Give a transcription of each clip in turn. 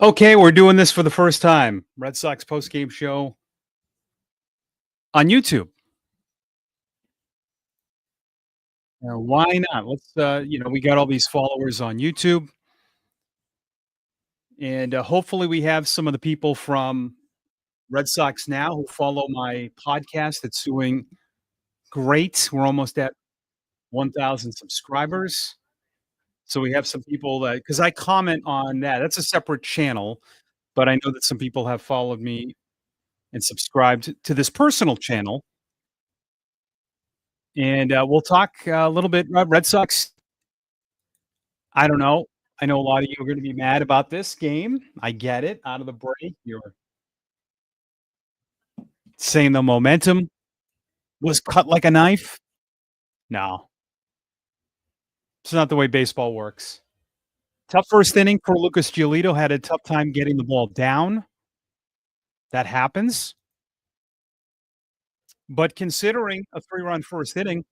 Okay, we're doing this for the first time. Red Sox Post-Game Show on YouTube. Why not? We got all these followers on YouTube, and hopefully we have some of the people from Red Sox Now who follow my podcast. It's doing great. We're almost at 1,000 subscribers. So we have some people that, because I comment on that. That's a separate channel, but I know that some people have followed me and subscribed to this personal channel. And we'll talk a little bit about Red Sox. I don't know. I know a lot of you are gonna be mad about this game. I get it. Out of the break, you're saying the momentum was cut like a knife. No, it's not the way baseball works. Tough first inning for Lucas Giolito, had a tough time getting the ball down. That happens. But considering a three-run first inning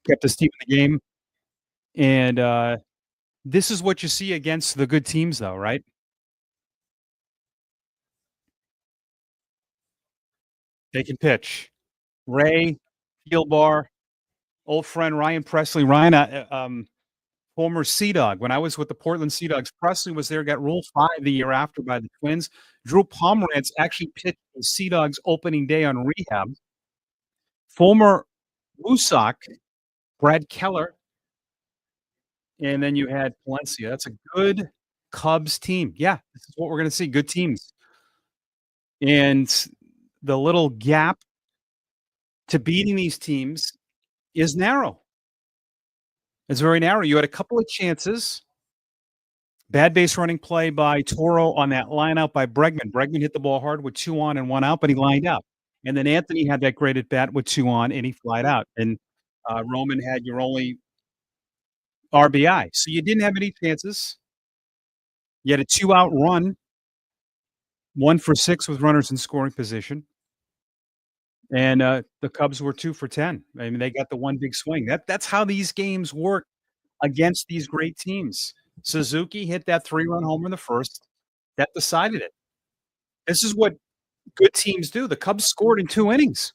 kept his team in the game, and, this is what you see against the good teams though, right? They can pitch. Ray, Field Bar, old friend Ryan Presley. Ryan, former Sea Dog. When I was with the Portland Sea Dogs, Presley was there, got Rule 5 the year after by the Twins. Drew Pomerantz actually pitched the Sea Dogs opening day on rehab. Former Blue Sox, Brad Keller, and then you had Palencia. That's a good Cubs team. Yeah, this is what we're going to see. Good teams. And the little gap to beating these teams is narrow. It's very narrow. You had a couple of chances. Bad base running play by Toro on that line out by Bregman. Bregman hit the ball hard with 2 on and 1 out, but he lined out. And then Anthony had that great at bat with 2 on, and he flied out. And Roman had your only RBI. So you didn't have any chances. You had a 2-out run, 1 for 6 with runners in scoring position. And the Cubs were 2 for 10. I mean, they got the one big swing. That's how these games work against these great teams. Suzuki hit that 3-run homer in the first. That decided it. This is what good teams do. The Cubs scored in 2 innings,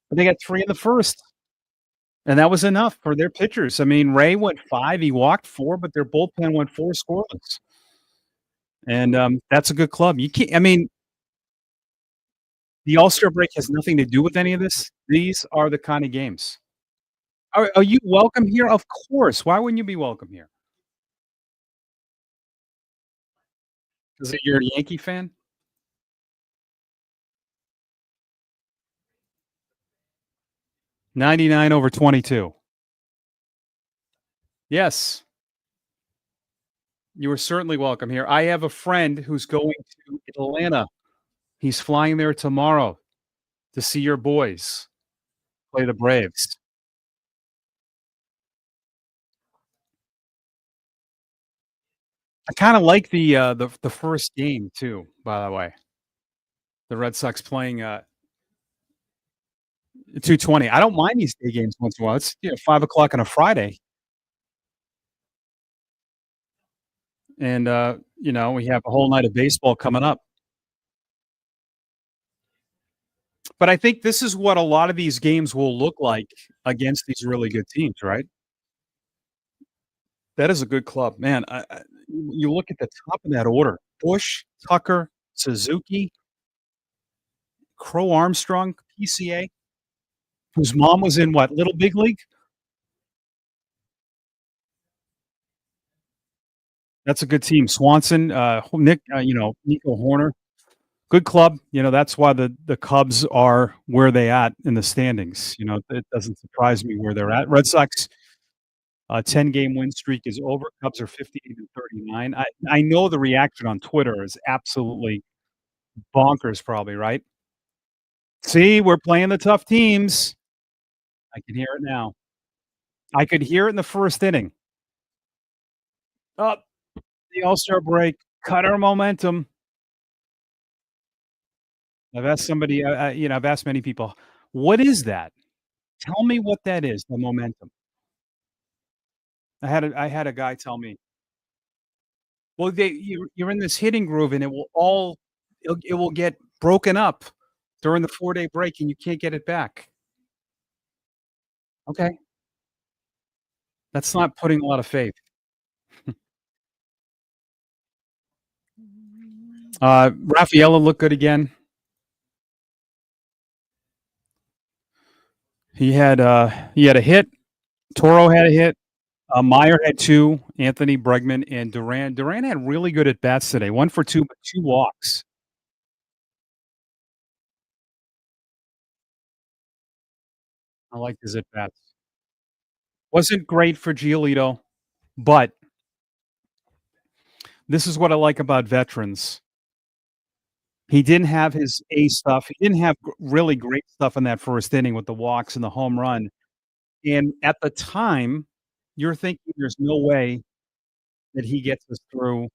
but they got 3 in the first, and that was enough for their pitchers. I mean, Ray went 5, he walked 4, but their bullpen went 4 scoreless, and, that's a good club. You can't I mean, the All-Star break has nothing to do with any of this. These are the kind of games. Are you welcome here? Of course. Why wouldn't you be welcome here? 'Cause you're a Yankee fan? 99 over 22. Yes. You are certainly welcome here. I have a friend who's going to Atlanta. He's flying there tomorrow to see your boys play the Braves. I kinda like the first game too, by the way. The Red Sox playing, 2:20. I don't mind these day games once in a while. It's, 5 o'clock on a Friday, and, we have a whole night of baseball coming up. But I think this is what a lot of these games will look like against these really good teams, right? That is a good club. Man, you look at the top of that order, Bush, Tucker, Suzuki, Crow Armstrong, PCA, whose mom was in what, Little Big League? That's a good team. Swanson, Nico Horner. Good club. That's why the Cubs are where they at in the standings. It doesn't surprise me where they're at. Red Sox, 10-game win streak is over. Cubs are 58 and 39. I know the reaction on Twitter is absolutely bonkers probably, right? See, we're playing the tough teams. I can hear it now. I could hear it in the first inning. Up the All-Star break, cut our momentum. I've asked many people, "What is that? Tell me what that is, the momentum." I had a guy tell me. Well, you're in this hitting groove, and it will get broken up during the 4-day break, and you can't get it back. Okay. That's not putting a lot of faith. Rafaela looked good again. He had a hit. Toro had a hit. Meyer had 2, Anthony Bregman, and Duran. Duran had really good at bats today, 1 for 2, but 2 walks. I liked his at bats. Wasn't great for Giolito, but this is what I like about veterans. He didn't have his A stuff. He didn't have really great stuff in that first inning with the walks and the home run, and at the time, you're thinking there's no way that he gets us through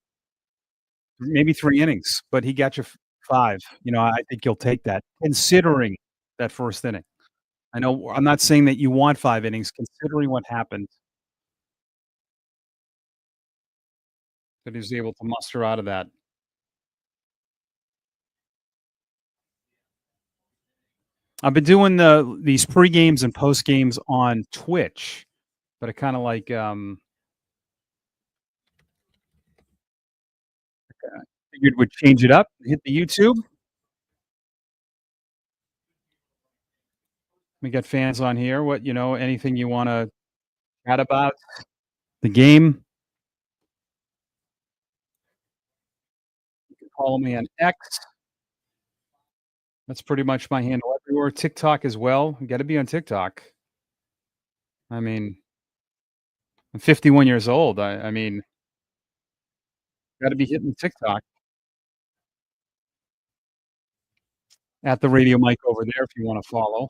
maybe 3 innings, but he got you 5. I think you'll take that considering that first inning. I know I'm not saying that you want 5 innings, considering what happened, that he was able to muster out of that. I've been doing these pre-games and post-games on Twitch, but I kinda like, figured we'd change it up, hit the YouTube. We got fans on here. Anything you wanna chat about? The game? You can follow me on X. That's pretty much my handle everywhere. TikTok as well. You gotta be on TikTok. I mean, I'm 51 years old. I mean, gotta be hitting TikTok. At the radio mic over there if you wanna follow.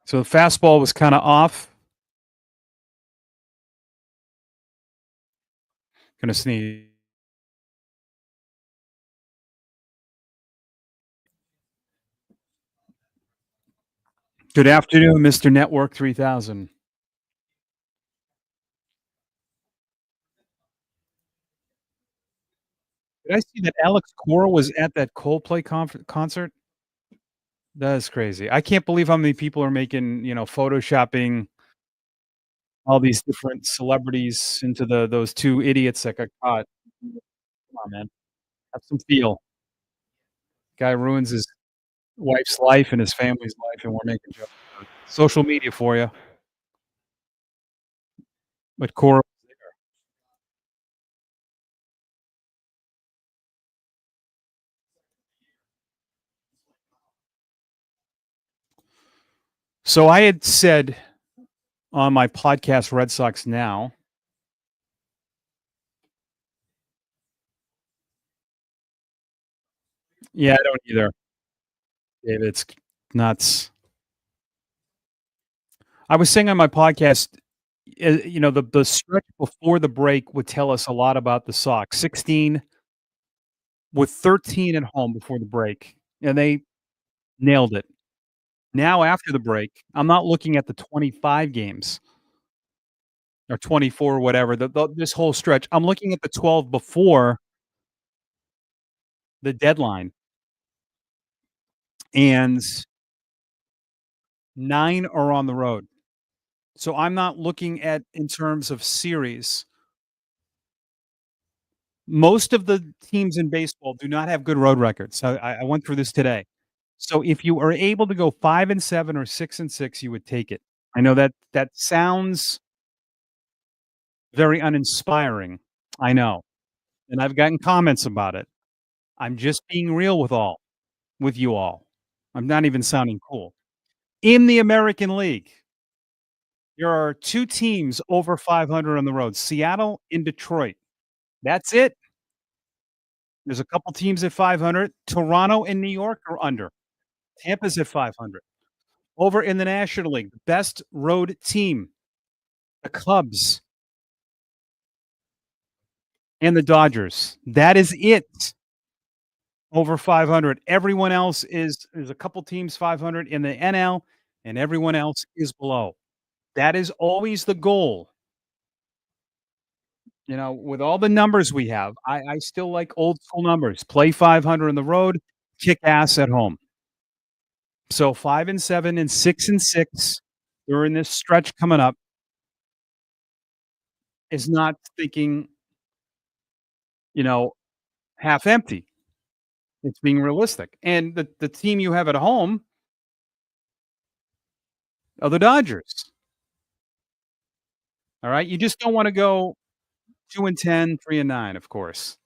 So the fastball was kinda off. Gonna sneeze. Good afternoon, Mr. Network 3000. Did I see that Alex Cora was at that Coldplay concert? That is crazy. I can't believe how many people are making, photoshopping all these different celebrities into those 2 idiots that got caught. Come on, man. Have some feel. Guy ruins his wife's life and his family's life, and we're making jokes about it. Social media for you. But Cora. So I had said on my podcast, Red Sox Now. Yeah, I don't either, Dave. It's nuts. I was saying on my podcast, the stretch before the break would tell us a lot about the Sox. 16 with 13 at home before the break, and they nailed it. Now after the break, I'm not looking at the 25 games or 24 or whatever, this whole stretch. I'm looking at the 12 before the deadline, and 9 are on the road. So I'm not looking at in terms of series. Most of the teams in baseball do not have good road records. I went through this today. So if you are able to go 5 and 7 or 6 and 6, you would take it. I know that sounds very uninspiring. I know, and I've gotten comments about it. I'm just being real with you all. I'm not even sounding cool. In the American League, there are 2 teams over 500 on the road, Seattle and Detroit. That's it. There's a couple teams at 500. Toronto and New York are under. Tampa's at 500. Over in the National League, the best road team, the Cubs and the Dodgers. That is it. over 500. Everyone else is there's a couple teams 500 in the NL, and everyone else is below. That is always the goal. With all the numbers we have, I still like old school numbers. Play 500 on the road, kick ass at home. So 5 and 7 and 6 and 6 during this stretch coming up is not thinking, you know, half empty. It's being realistic. And the team you have at home are the Dodgers. All right? You just don't wanna go 2 and 10, 3 and 9, of course.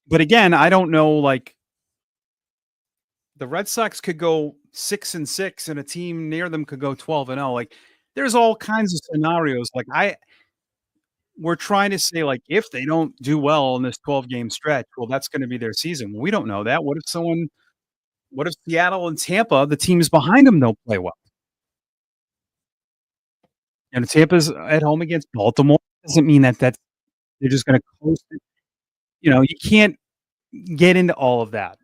But again, I don't know, like, the Red Sox could go 6 and 6 and a team near them could go 12 and 0. Like, there's all kinds of scenarios. Like, we're trying to say, like, if they don't do well in this 12-game stretch, well, that's gonna be their season. We don't know that. What if Seattle and Tampa, the teams behind them don't play well? And Tampa's at home against Baltimore, doesn't mean that they're just gonna coast it. You can't get into all of that.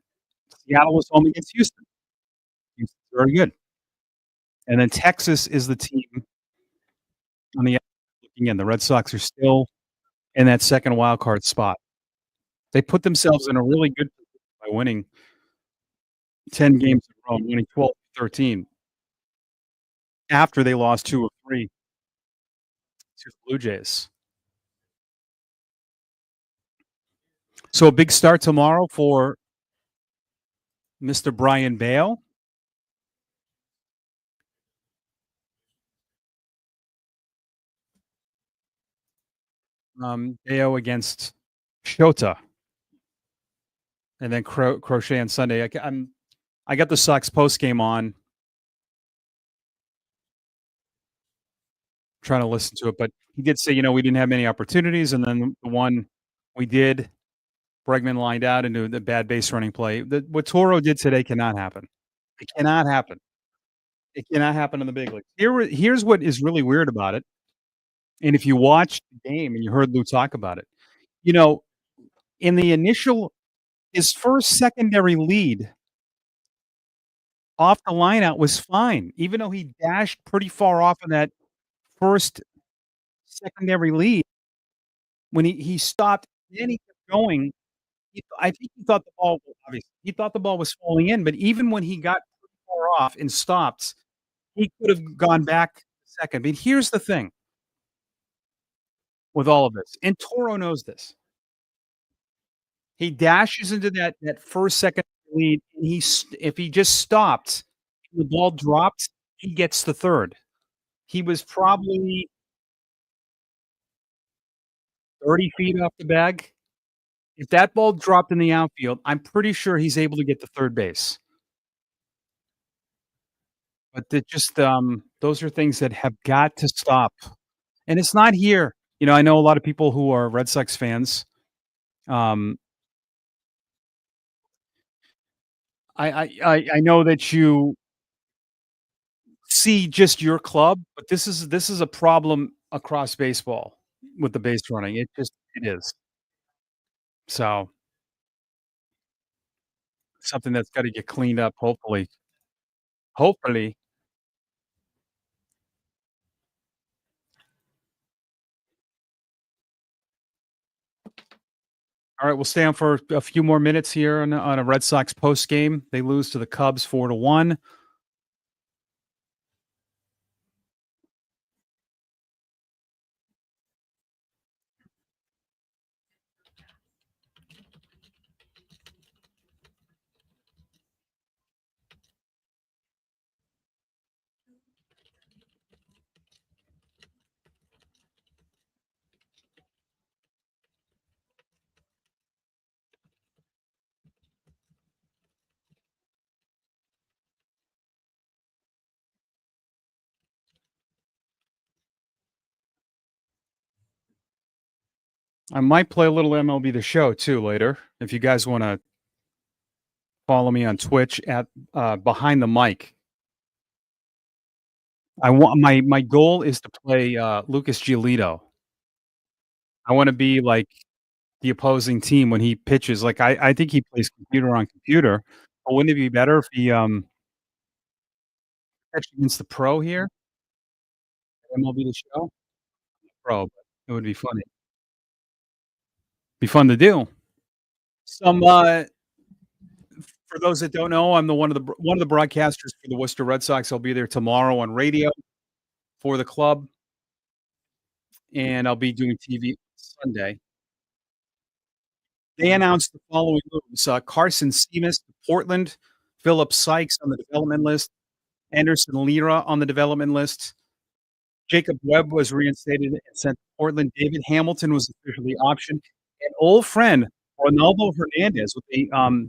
Seattle was home against Houston. Houston's very good. And then Texas is the team on the looking in. The Red Sox are still in that second wild card spot. They put themselves in a really good position by winning 10 games in a row and winning 12-13 after they lost 2 of 3 to the Blue Jays. So a big start tomorrow for Mr. Brian Bale. Bale against Shota, and then Crochet on Sunday. I got the Sox post game on, trying to listen to it, but he did say, we didn't have many opportunities, and then the one we did, Bregman lined out into the bad base running play. What Toro did today cannot happen. It cannot happen. It cannot happen in the big leagues. Here's what is really weird about it, and if you watched the game and you heard Lou talk about it, you know, in the initial his first secondary lead off the lineout was fine, even though he dashed pretty far off in that first secondary lead. When he stopped, then he kept going. I think he thought the ball obviously, he thought the ball was falling in, but even when he got pretty far off and stopped, he could have gone back second. But here's the thing with all of this, and Toro knows this. He dashes into that first second lead, and if he just stopped and the ball dropped, he gets the third. He was probably 30 feet off the bag. If that ball dropped in the outfield, I'm pretty sure he's able to get to third base. But those are things that have got to stop, and it's not here. I know a lot of people who are Red Sox fans. Um, I know that you see just your club, but this is a problem across baseball with the base running. It is. So, something that's gotta get cleaned up, hopefully. Hopefully. Alright, we'll stay on for a few more minutes here on a Red Sox post game. They lose to the Cubs 4-1. I might play a little MLB The Show too later. If you guys wanna follow me on Twitch at, Behind the Mic. I want my goal is to play, Lucas Giolito. I wanna be like the opposing team when he pitches. Like, I think he plays computer on computer, but wouldn't it be better if he, pitched against the pro here at MLB The Show? Pro, but it would be funny. Be fun to do. Some, for those that don't know, I'm the one of the broadcasters for the Worcester Red Sox. I'll be there tomorrow on radio for the club, and I'll be doing TV Sunday. They announced the following moves, Carson Steemus to Portland, Philip Sykes on the development list, Anderson Lira on the development list, Jacob Webb was reinstated and sent to Portland, David Hamilton was officially optioned, and old friend Ronaldo Hernandez with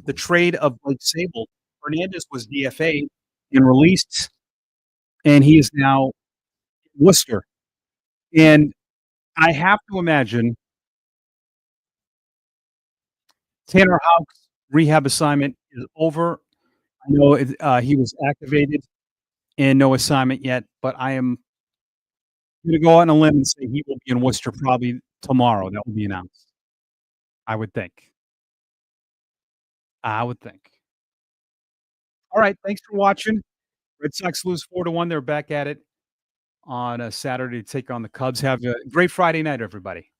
the trade of Blake Sable. Hernandez was DFA'd and released, and he is now in Worcester, and I have to imagine Tanner Houck's rehab assignment is over. I know he was activated and no assignment yet, but I am gonna go out on a limb and say he will be in Worcester probably tomorrow. That will be announced. I would think. I would think. All right, thanks for watching. Red Sox lose 4-1. They're back at it on a Saturday to take on the Cubs. Have a great Friday night, everybody.